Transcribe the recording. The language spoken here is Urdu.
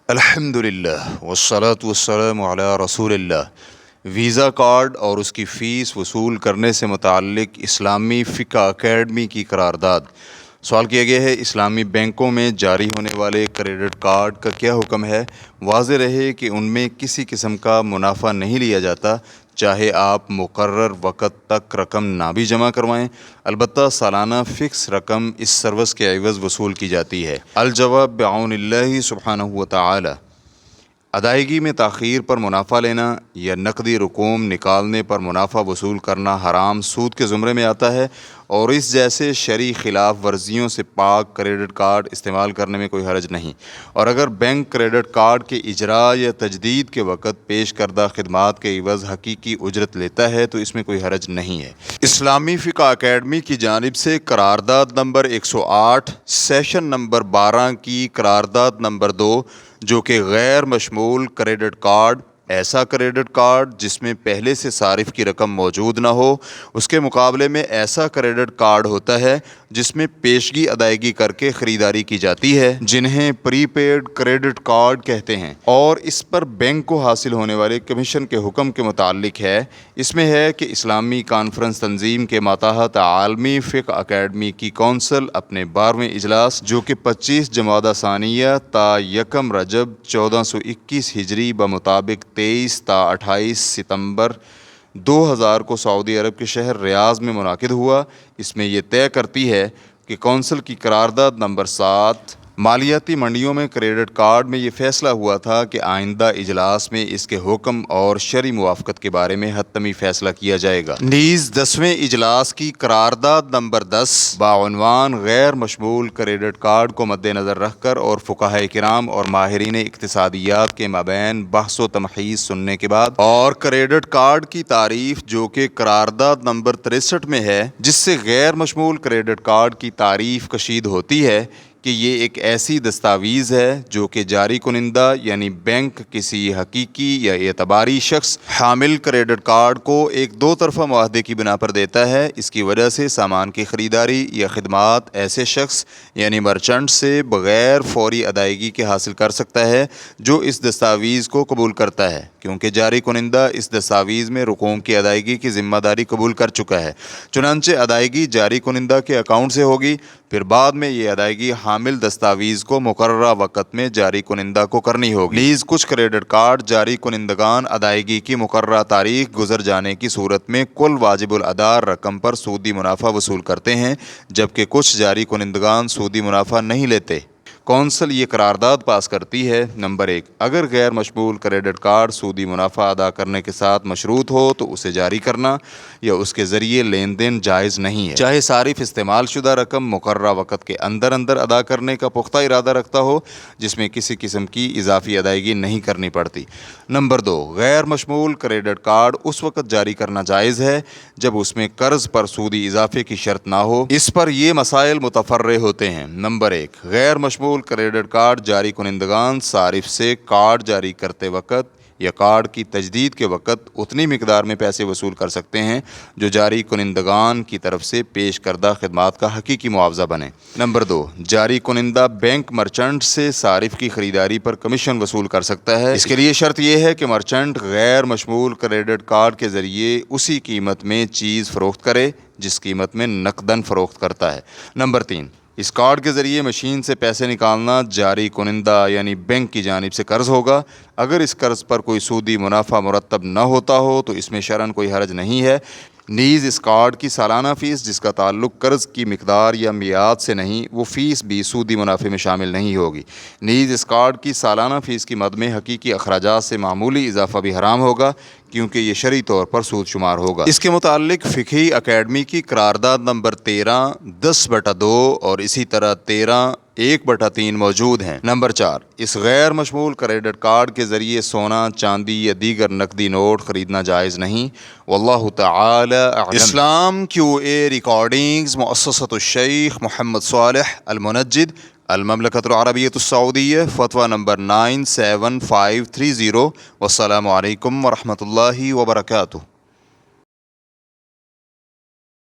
الحمدللہ والصلاة والسلام علی رسول اللہ۔ ویزا کارڈ اور اس کی فیس وصول کرنے سے متعلق اسلامی فقہ اکیڈمی کی قرارداد۔ سوال کیا گیا ہے، اسلامی بینکوں میں جاری ہونے والے کریڈٹ کارڈ کا کیا حکم ہے؟ واضح رہے کہ ان میں کسی قسم کا منافع نہیں لیا جاتا، چاہے آپ مقرر وقت تک رقم نہ بھی جمع کروائیں، البتہ سالانہ فکس رقم اس سروس کے عوض وصول کی جاتی ہے۔ الجواب بعون اللہ سبحانہ وتعالی۔ ادائیگی میں تاخیر پر منافع لینا یا نقدی رقوم نکالنے پر منافع وصول کرنا حرام سود کے زمرے میں آتا ہے، اور اس جیسے شرعی خلاف ورزیوں سے پاک کریڈٹ کارڈ استعمال کرنے میں کوئی حرج نہیں، اور اگر بینک کریڈٹ کارڈ کے اجراء یا تجدید کے وقت پیش کردہ خدمات کے عوض حقیقی اجرت لیتا ہے تو اس میں کوئی حرج نہیں ہے۔ اسلامی فقہ اکیڈمی کی جانب سے قرارداد نمبر 108 سیشن نمبر 12 کی قرارداد نمبر 2، جو کہ غیر مشمول کریڈٹ کارڈ، ایسا کریڈٹ کارڈ جس میں پہلے سے صارف کی رقم موجود نہ ہو، اس کے مقابلے میں ایسا کریڈٹ کارڈ ہوتا ہے جس میں پیشگی ادائیگی کر کے خریداری کی جاتی ہے، جنہیں پری پیڈ کریڈٹ کارڈ کہتے ہیں، اور اس پر بینک کو حاصل ہونے والے کمیشن کے حکم کے متعلق ہے۔ اس میں ہے کہ اسلامی کانفرنس تنظیم کے ماتحت عالمی فقہ اکیڈمی کی کونسل اپنے 12ویں اجلاس، جو کہ 25 جمادی ثانیہ تا 1 رجب 1421 ہجری بمطابق 23 تا 28 ستمبر 2000 کو سعودی عرب کے شہر ریاض میں منعقد ہوا، اس میں یہ طے کرتی ہے کہ کونسل کی قرارداد نمبر 7 مالیاتی منڈیوں میں کریڈٹ کارڈ میں یہ فیصلہ ہوا تھا کہ آئندہ اجلاس میں اس کے حکم اور شرعی موافقت کے بارے میں حتمی فیصلہ کیا جائے گا۔ نیز 10ویں اجلاس کی قرارداد نمبر 10 بعنوان غیر مشمول کریڈٹ کارڈ کو مد نظر رکھ کر اور فقہائے کرام اور ماہرین اقتصادیات کے مابین بحث و تمحیص سننے کے بعد، اور کریڈٹ کارڈ کی تعریف جو کہ قرارداد نمبر 63 میں ہے، جس سے غیر مشمول کریڈٹ کارڈ کی تعریف کشید ہوتی ہے کہ یہ ایک ایسی دستاویز ہے جو کہ جاری کنندہ یعنی بینک کسی حقیقی یا اعتباری شخص حامل کریڈٹ کارڈ کو ایک دو طرفہ معاہدے کی بنا پر دیتا ہے۔ اس کی وجہ سے سامان کی خریداری یا خدمات ایسے شخص یعنی مرچنٹ سے بغیر فوری ادائیگی کے حاصل کر سکتا ہے جو اس دستاویز کو قبول کرتا ہے، کیونکہ جاری کنندہ اس دستاویز میں رقوم کی ادائیگی کی ذمہ داری قبول کر چکا ہے، چنانچہ ادائیگی جاری کنندہ کے اکاؤنٹ سے ہوگی، پھر بعد میں یہ ادائیگی حامل دستاویز کو مقررہ وقت میں جاری کنندہ کو کرنی ہوگی۔ نیز کچھ کریڈٹ کارڈ جاری کنندگان ادائیگی کی مقررہ تاریخ گزر جانے کی صورت میں کل واجب الادا رقم پر سودی منافع وصول کرتے ہیں، جبکہ کچھ جاری کنندگان سودی منافع نہیں لیتے۔ کونسل یہ قرارداد پاس کرتی ہے: نمبر 1، اگر غیر مشمول کریڈٹ کارڈ سودی منافع ادا کرنے کے ساتھ مشروط ہو تو اسے جاری کرنا یا اس کے ذریعے لین دین جائز نہیں ہے، چاہے صارف استعمال شدہ رقم مقررہ وقت کے اندر ادا کرنے کا پختہ ارادہ رکھتا ہو، جس میں کسی قسم کی اضافی ادائیگی نہیں کرنی پڑتی۔ نمبر 2، غیر مشمول کریڈٹ کارڈ اس وقت جاری کرنا جائز ہے جب اس میں قرض پر سودی اضافے کی شرط نہ ہو۔ اس پر یہ مسائل متفرع ہوتے ہیں: نمبر 1، غیر مشمول کریڈٹ کارڈ جاری کنندگان صارف سے کارڈ جاری کرتے وقت یا کارڈ کی تجدید کے وقت اتنی مقدار میں پیسے وصول کر سکتے ہیں جو جاری کنندگان کی طرف سے پیش کردہ خدمات کا حقیقی معاوضہ بنے۔ نمبر 2، جاری کنندہ بینک مرچنٹ سے صارف کی خریداری پر کمیشن وصول کر سکتا ہے۔ اس کے لیے شرط یہ ہے کہ مرچنٹ غیر مشمول کریڈٹ کارڈ کے ذریعے اسی قیمت میں چیز فروخت کرے جس قیمت میں نقداً فروخت کرتا ہے۔ نمبر 3، اس کارڈ کے ذریعے مشین سے پیسے نکالنا جاری کنندہ یعنی بینک کی جانب سے قرض ہوگا۔ اگر اس قرض پر کوئی سودی منافع مرتب نہ ہوتا ہو تو اس میں شرعاً کوئی حرج نہیں ہے۔ نیز اس کارڈ کی سالانہ فیس جس کا تعلق قرض کی مقدار یا میعاد سے نہیں، وہ فیس بھی سودی منافع میں شامل نہیں ہوگی۔ نیز اس کارڈ کی سالانہ فیس کی مد میں حقیقی اخراجات سے معمولی اضافہ بھی حرام ہوگا، کیونکہ یہ شرعی طور پر سود شمار ہوگا۔ اس کے متعلق فقہی اکیڈمی کی قرارداد نمبر 13 10/2 اور اسی طرح 13 1/3 موجود ہیں۔ نمبر 4، اس غیر مشمول کریڈٹ کارڈ کے ذریعے سونا، چاندی یا دیگر نقدی نوٹ خریدنا جائز نہیں۔ واللہ تعالی اعلم۔ اسلام QA ریکارڈنگز، مؤسسۃ الشیخ محمد صالح المنجد، المملکۃ العربیۃ السعودیہ، فتویٰ نمبر 97530۔ والسلام علیکم ورحمۃ اللہ وبرکاتہ۔